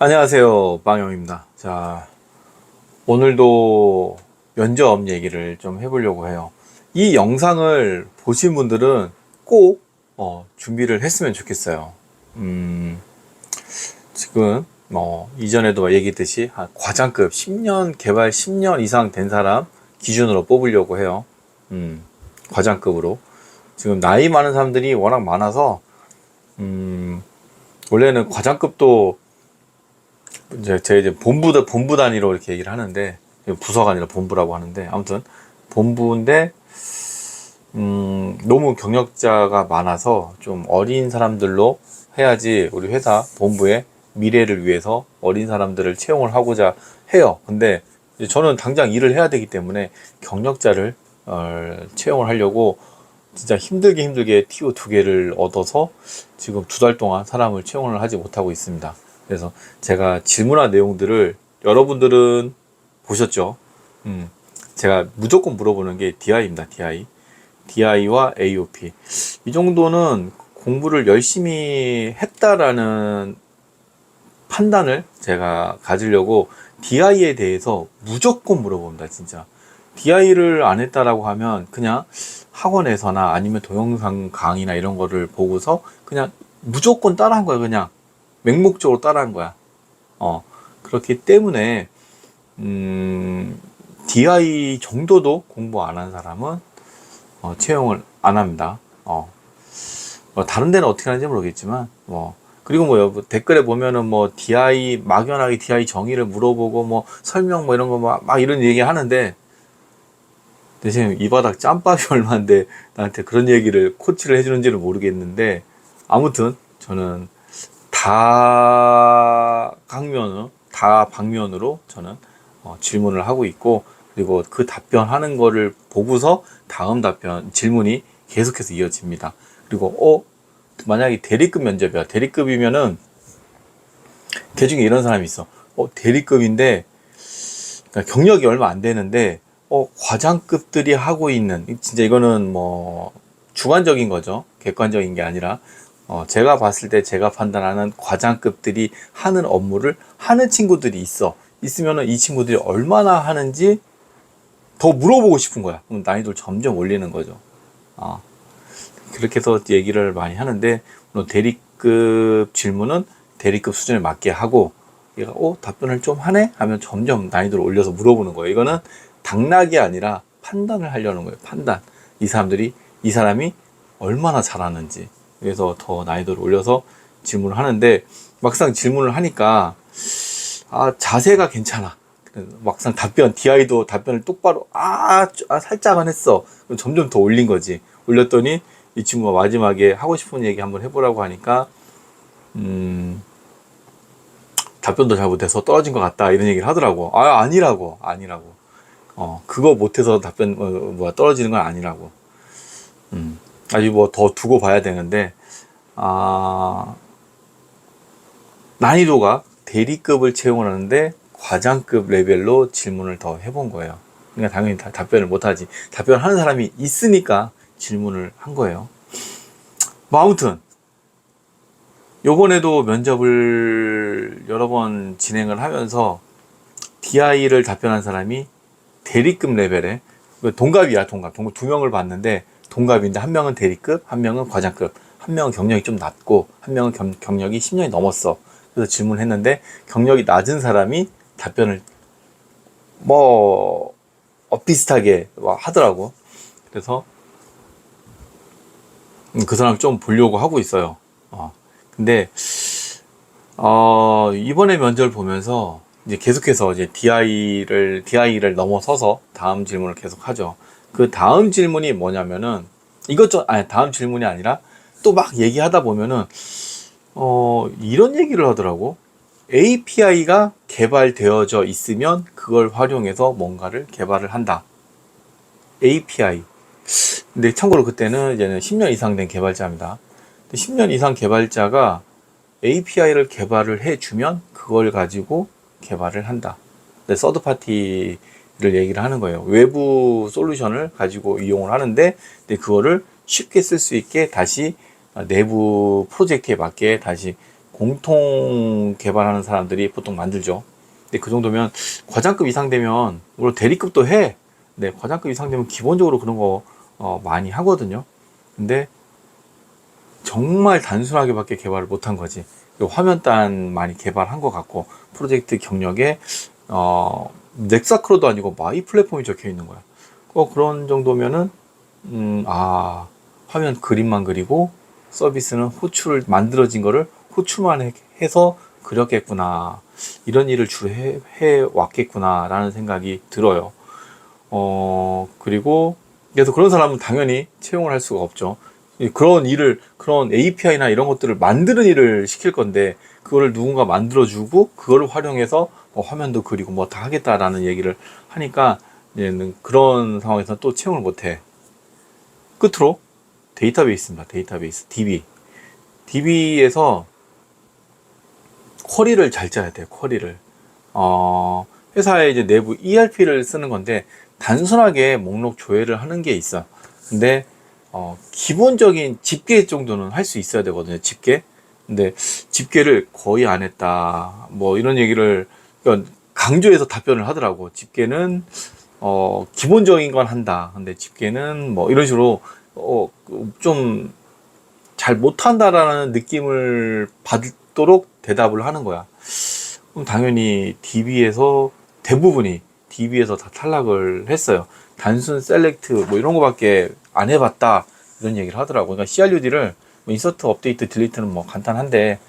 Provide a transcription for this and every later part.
안녕하세요, 빵영입니다. 자, 오늘도 면접 얘기를 좀 해보려고 해요. 이 영상을 보신 분들은 꼭 준비를 했으면 좋겠어요. 지금 이전에도 얘기했듯이 과장급 10년 개발 10년 이상 된 사람 기준으로 뽑으려고 해요. 과장급으로. 지금 나이 많은 사람들이 워낙 많아서 원래는 과장급도 이제 본부 단위로 이렇게 얘기를 하는데, 부서가 아니라 본부라고 하는데, 아무튼 본부인데 너무 경력자가 많아서 좀 어린 사람들로 해야지 우리 회사 본부의 미래를 위해서 어린 사람들을 채용을 하고자 해요. 근데 저는 당장 일을 해야 되기 때문에 경력자를 채용을 하려고 진짜 힘들게 TO 2개를 얻어서 지금 2달 동안 사람을 채용을 하지 못하고 있습니다. 그래서 제가 질문한 내용들을 여러분들은 보셨죠? 제가 무조건 물어보는 게 DI입니다. DI와 AOP. 이 정도는 공부를 열심히 했다라는 판단을 제가 가지려고 DI에 대해서 무조건 물어봅니다. 진짜. DI를 안 했다라고 하면 그냥 학원에서나 아니면 동영상 강의나 이런 거를 보고서 그냥 무조건 따라한 거예요. 그냥 맹목적으로 따라한 거야. 그렇기 때문에 DI 정도도 공부 안 한 사람은 채용을 안 합니다. 다른 데는 어떻게 하는지 모르겠지만 그리고 댓글에 보면은 DI 막연하게 DI 정의를 물어보고 설명 이런 거 막 이런 얘기 하는데, 대신 이 바닥 짬밥이 얼마인데 나한테 그런 얘기를 코치를 해주는지는 모르겠는데, 아무튼 저는 다 방면으로 저는 질문을 하고 있고, 그리고 그 답변하는 거를 보고서 다음 질문이 계속해서 이어집니다. 그리고 만약에 대리급 면접이야. 대리급이면은 그 중에 이런 사람이 있어. 대리급인데 그러니까 경력이 얼마 안 되는데 과장급들이 하고 있는, 진짜 이거는 주관적인 거죠. 객관적인 게 아니라 제가 봤을 때 제가 판단하는 과장급들이 하는 업무를 하는 친구들이 있으면은 이 친구들이 얼마나 하는지 더 물어보고 싶은 거야. 그럼 난이도를 점점 올리는 거죠. 그렇게 해서 얘기를 많이 하는데, 물론 대리급 질문은 대리급 수준에 맞게 하고, 얘가 답변을 좀 하네? 하면 점점 난이도를 올려서 물어보는 거예요. 이거는 당락이 아니라 판단을 하려는 거예요. 판단. 이 사람이 얼마나 잘하는지. 그래서 더 난이도를 올려서 질문을 하는데, 막상 질문을 하니까 자세가 괜찮아. 막상 DI도 답변을 똑바로 살짝은 했어. 점점 더 올린 거지. 올렸더니 이 친구가 마지막에 하고 싶은 얘기 한번 해보라고 하니까 답변도 잘 못해서 떨어진 것 같다 이런 얘기를 하더라고. 아니라고. 그거 못해서 답변 떨어지는 건 아니라고. 아직 더 두고 봐야 되는데, 난이도가 대리급을 채용하는데 과장급 레벨로 질문을 더 해본 거예요. 그러니까 당연히 답변을 못하지. 답변하는 사람이 있으니까 질문을 한 거예요. 아무튼 요번에도 면접을 여러 번 진행을 하면서 DI를 답변한 사람이 대리급 레벨에, 동갑이야. 동갑 2명을 봤는데 동갑인데 한 명은 대리급, 한 명은 과장급, 한 명은 경력이 좀 낮고 한 명은 경력이 10년이 넘었어. 그래서 질문했는데 경력이 낮은 사람이 답변을 비슷하게 하더라고. 그래서 그 사람 좀 보려고 하고 있어요. 근데 이번에 면접을 보면서 이제 계속해서 이제 DI를 넘어서서 다음 질문을 계속 하죠. 그 다음 질문이 뭐냐면은 다음 질문이 아니라 또 막 얘기하다 보면은 이런 얘기를 하더라고. API가 개발되어져 있으면 그걸 활용해서 뭔가를 개발을 한다. API. 근데 참고로 그때는 이제는 10년 이상 된 개발자입니다. 10년 이상 개발자가 API를 개발을 해주면 그걸 가지고 개발을 한다. 서드파티를 얘기를 하는 거예요. 외부 솔루션을 가지고 이용을 하는데, 근데 그거를 쉽게 쓸 수 있게 다시 내부 프로젝트에 맞게 다시 공통 개발하는 사람들이 보통 만들죠. 근데 그 정도면 과장급 이상 되면 물론 대리급도 해. 근데 과장급 이상 되면 기본적으로 그런 거 많이 하거든요. 근데 정말 단순하게밖에 개발을 못한 거지. 화면단 많이 개발한 것 같고 프로젝트 경력에 넥사크로도 아니고 마이 플랫폼이 적혀 있는 거야. 그런 정도면은 화면 그림만 그리고 서비스는 호출을 만들어진 거를 호출만 해서 그렸겠구나, 이런 일을 주로 해 왔겠구나 라는 생각이 들어요. 그리고 그래서 그런 사람은 당연히 채용을 할 수가 없죠. 그런 일을, 그런 API나 이런 것들을 만드는 일을 시킬 건데 그거를 누군가 만들어주고 그걸 활용해서 화면도 그리고 뭐 다 하겠다라는 얘기를 하니까 얘는 그런 상황에서 또 채용을 못해. 끝으로 데이터베이스입니다. 데이터베이스 DB에서 쿼리를 잘 짜야 돼요. 쿼리를 회사의 이제 내부 ERP를 쓰는 건데 단순하게 목록 조회를 하는 게 있어. 근데 기본적인 집계 정도는 할 수 있어야 되거든요. 집계. 근데 집계를 거의 안 했다, 뭐 이런 얘기를 강조해서 답변을 하더라고. 집계는 기본적인 건 한다. 근데 집계는 뭐 이런 식으로 좀 잘 못한다라는 느낌을 받도록 대답을 하는 거야. 그럼 당연히 DB에서 대부분이 DB에서 다 탈락을 했어요. 단순 셀렉트 뭐 이런 거밖에 안 해봤다, 이런 얘기를 하더라고. 그러니까 CRUD를 뭐 인서트, 업데이트, 딜리트는 뭐 간단한데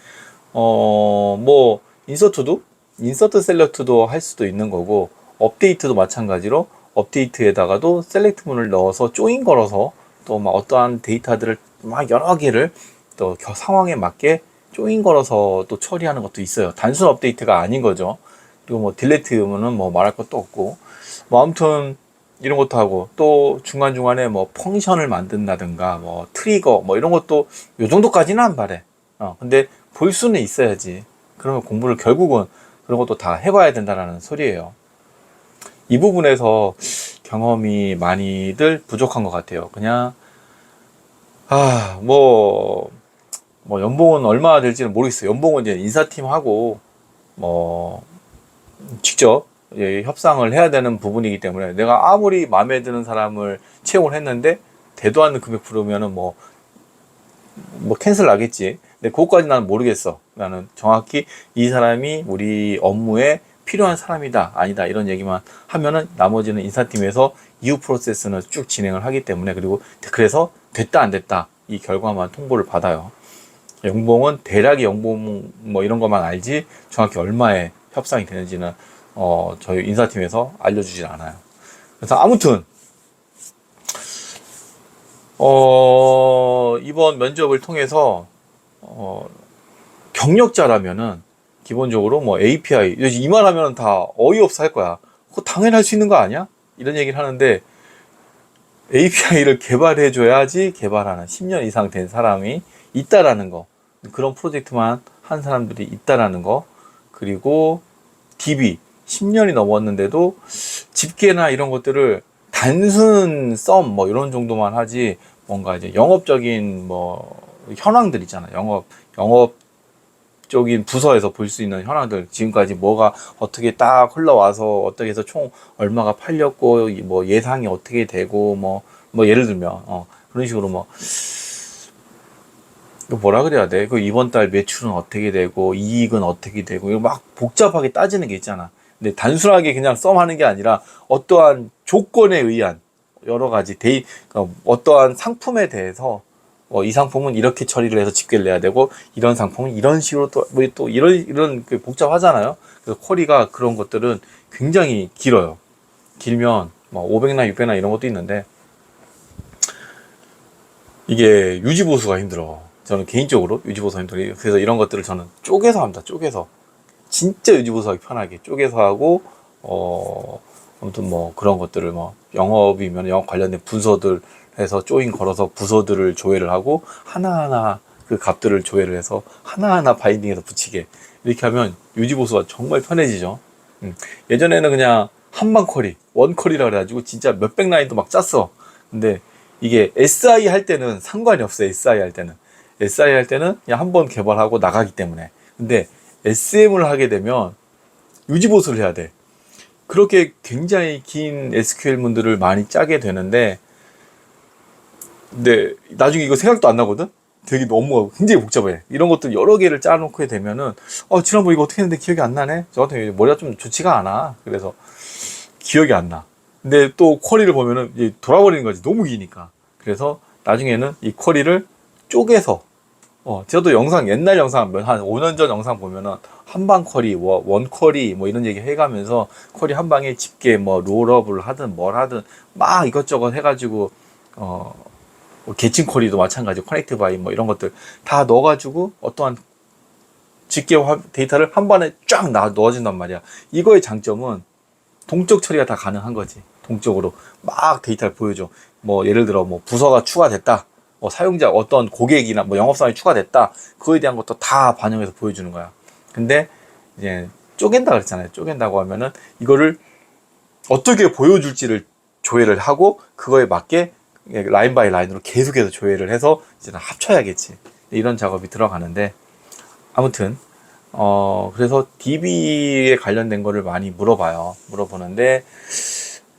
뭐 인서트 셀렉트도 할 수도 있는 거고, 업데이트도 마찬가지로 업데이트에다가도 셀렉트문을 넣어서 조인 걸어서 또 막 어떠한 데이터들을 막 여러 개를 또 상황에 맞게 조인 걸어서 또 처리하는 것도 있어요. 단순 업데이트가 아닌 거죠. 그리고 뭐 딜리트면은 뭐 말할 것도 없고, 뭐 아무튼 이런 것도 하고, 또 중간중간에 뭐 펑션을 만든다든가 뭐 트리거 뭐 이런 것도 요 정도까지는 안 바래. 근데 볼 수는 있어야지. 그러면 공부를 결국은 그런 것도 다 해봐야 된다는 소리예요. 이 부분에서 경험이 많이들 부족한 것 같아요. 그냥 뭐 연봉은 얼마나 될지는 모르겠어요. 연봉은 이제 인사팀하고 뭐 직접 협상을 해야 되는 부분이기 때문에 내가 아무리 마음에 드는 사람을 채용을 했는데 되도 않는 금액 부르면은 뭐 캔슬 나겠지. 근데 그것까지 나는 모르겠어. 나는 정확히 이 사람이 우리 업무에 필요한 사람이다 아니다 이런 얘기만 하면은 나머지는 인사팀에서 이후 프로세스는 쭉 진행을 하기 때문에, 그리고 그래서 됐다 안 됐다 이 결과만 통보를 받아요. 연봉은 대략의 연봉 뭐 이런 것만 알지 정확히 얼마에 협상이 되는지는 저희 인사팀에서 알려주질 않아요. 그래서 아무튼 이번 면접을 통해서 경력자라면은 기본적으로 뭐 API 이 말 하면 다 어이없어 할 거야. 그거 당연히 할 수 있는 거 아니야? 이런 얘기를 하는데, API를 개발해 줘야지 개발하는 10년 이상 된 사람이 있다라는 거, 그런 프로젝트만 한 사람들이 있다라는 거, 그리고 DB 10년이 넘었는데도 집계나 이런 것들을 단순 썸 뭐 이런 정도만 하지, 뭔가 이제 영업적인 뭐 현황들 있잖아. 영업적인 부서에서 볼 수 있는 현황들, 지금까지 뭐가 어떻게 딱 흘러와서 어떻게 해서 총 얼마가 팔렸고 뭐 예상이 어떻게 되고 뭐 예를 들면 그런 식으로 뭐 뭐라 그래야 돼? 그 이번 달 매출은 어떻게 되고 이익은 어떻게 되고 이거 막 복잡하게 따지는 게 있잖아. 근데 단순하게 그냥 썸하는 게 아니라 어떠한 조건에 의한 여러 가지 어떠한 상품에 대해서 이 상품은 이렇게 처리를 해서 집계를 내야 되고 이런 상품은 이런 식으로 또 이런 복잡하잖아요. 그래서 쿼리가 그런 것들은 굉장히 길어요. 길면 뭐 500나 600나 이런 것도 있는데 이게 유지보수가 힘들어. 저는 개인적으로 유지보수가 힘들어요. 그래서 이런 것들을 저는 쪼개서 합니다. 쪼개서. 진짜 유지보수하기 편하게 쪼개서 하고, 아무튼 뭐 그런 것들을 뭐 영업이면 영업 관련된 부서들 해서 조인 걸어서 부서들을 조회를 하고 하나하나 그 값들을 조회를 해서 하나하나 바인딩해서 붙이게. 이렇게 하면 유지보수가 정말 편해지죠. 예전에는 그냥 한방 쿼리, 원 쿼리라 그래가지고 진짜 몇백 라인도 막 짰어. 근데 이게 SI 할 때는 상관이 없어요. SI 할 때는 그냥 한 번 개발하고 나가기 때문에. 근데 SM을 하게 되면 유지보수를 해야 돼. 그렇게 굉장히 긴 SQL 문들을 많이 짜게 되는데, 근데 나중에 이거 생각도 안 나거든? 되게 너무 굉장히 복잡해. 이런 것들 여러 개를 짜놓게 되면은, 지난번 이거 어떻게 했는데 기억이 안 나네? 저 같은 경우에 머리가 좀 좋지가 않아. 그래서 기억이 안 나. 근데 또 쿼리를 보면은 이제 돌아버리는 거지. 너무 기니까. 그래서 나중에는 이 쿼리를 쪼개서, 저도 영상, 옛날 영상, 한 5년 전 영상 보면은, 한방 쿼리, 원 쿼리, 뭐 이런 얘기 해가면서, 쿼리 한 방에 집게, 뭐, 롤업을 하든 뭘 하든, 막 이것저것 해가지고, 뭐 계층 쿼리도 마찬가지, 커넥트 바이, 뭐 이런 것들 다 넣어가지고, 어떠한 집게 데이터를 한 번에 쫙 넣어준단 말이야. 이거의 장점은, 동적 처리가 다 가능한 거지. 동적으로 막 데이터를 보여줘. 뭐 예를 들어 뭐 부서가 추가됐다. 뭐 사용자 어떤 고객이나 뭐 영업사원이 추가됐다. 그거에 대한 것도 다 반영해서 보여주는 거야. 근데 이제 쪼갠다 그랬잖아요. 쪼갠다고 하면은 이거를 어떻게 보여줄지를 조회를 하고 그거에 맞게 라인 바이 라인으로 계속해서 조회를 해서 이제 합쳐야겠지. 이런 작업이 들어가는데 아무튼 그래서 DB에 관련된 거를 많이 물어보는데,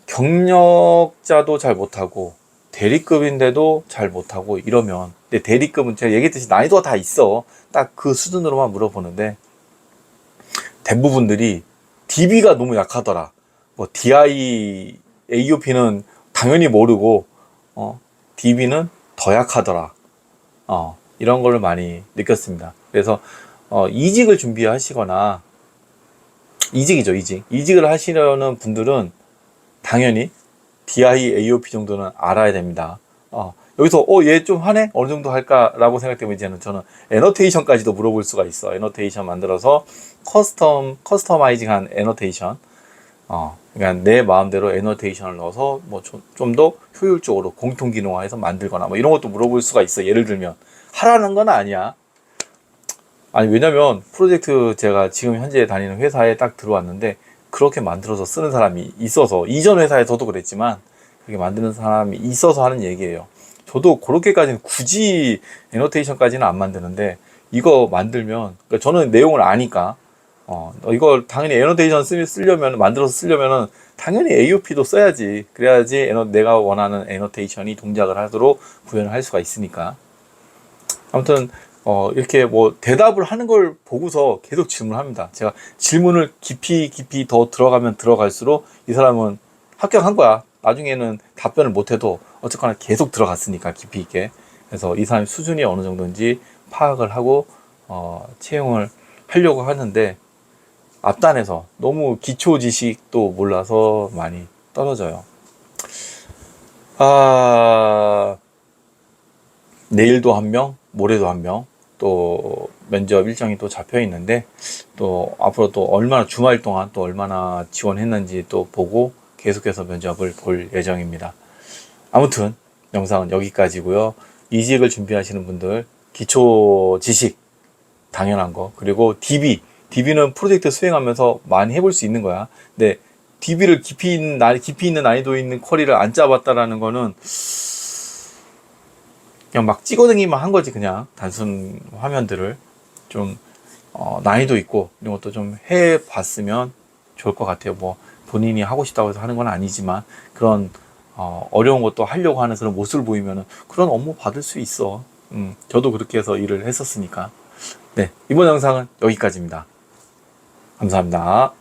경력자도 잘 못하고, 대리급인데도 잘 못하고, 이러면, 근데 대리급은 제가 얘기했듯이 난이도가 다 있어. 딱 그 수준으로만 물어보는데, 대부분들이 DB가 너무 약하더라. 뭐, DI, AOP는 당연히 모르고, DB는 더 약하더라. 이런 걸 많이 느꼈습니다. 그래서, 이직을 준비하시거나, 이직이죠, 이직. 이직을 하시려는 분들은 당연히 DI, AOP 정도는 알아야 됩니다. 여기서, 얘 좀 하네? 어느 정도 할까라고 생각되면 이제는 저는 애노테이션까지도 물어볼 수가 있어. 애노테이션 만들어서 커스터마이징 한 애노테이션. 그러니까 내 마음대로 애노테이션을 넣어서 뭐 좀 더 효율적으로 공통 기능화해서 만들거나 뭐 이런 것도 물어볼 수가 있어. 예를 들면. 하라는 건 아니야. 아니 왜냐면 프로젝트 제가 지금 현재 다니는 회사에 딱 들어왔는데 그렇게 만들어서 쓰는 사람이 있어서 이전 회사에서도 그랬지만 그렇게 만드는 사람이 있어서 하는 얘기예요. 저도 그렇게까지는 굳이 애노테이션까지는 안 만드는데 이거 만들면 그러니까 저는 내용을 아니까 이걸 당연히 애노테이션 쓰려면 만들어서 쓰려면은 당연히 AOP도 써야지. 그래야지 내가 원하는 애노테이션이 동작을 하도록 구현을 할 수가 있으니까. 아무튼 이렇게 뭐 대답을 하는 걸 보고서 계속 질문합니다. 제가 질문을 깊이 더 들어가면 들어갈수록 이 사람은 합격한 거야. 나중에는 답변을 못해도 어쨌거나 계속 들어갔으니까 깊이 있게. 그래서 이 사람의 수준이 어느 정도인지 파악을 하고 채용을 하려고 하는데 앞단에서 너무 기초 지식도 몰라서 많이 떨어져요. 내일도 한 명, 모레도 한 명, 또 면접 일정이 또 잡혀 있는데 또 앞으로 또 얼마나 주말 동안 또 얼마나 지원했는지 또 보고 계속해서 면접을 볼 예정입니다. 아무튼 영상은 여기까지고요. 이직을 준비하시는 분들 기초 지식 당연한 거 그리고 DB는 프로젝트 수행하면서 많이 해볼 수 있는 거야. 근데 DB를 깊이 있는 난이도 있는 쿼리를 안 짜봤다라는 거는 그냥 막 찍어내기만 한 거지. 그냥 단순 화면들을 좀 난이도 있고 이런 것도 좀 해봤으면 좋을 것 같아요. 뭐 본인이 하고 싶다고 해서 하는 건 아니지만 그런 어려운 것도 하려고 하는 그런 모습을 보이면은 그런 업무 받을 수 있어. 저도 그렇게 해서 일을 했었으니까. 네, 이번 영상은 여기까지입니다. 감사합니다.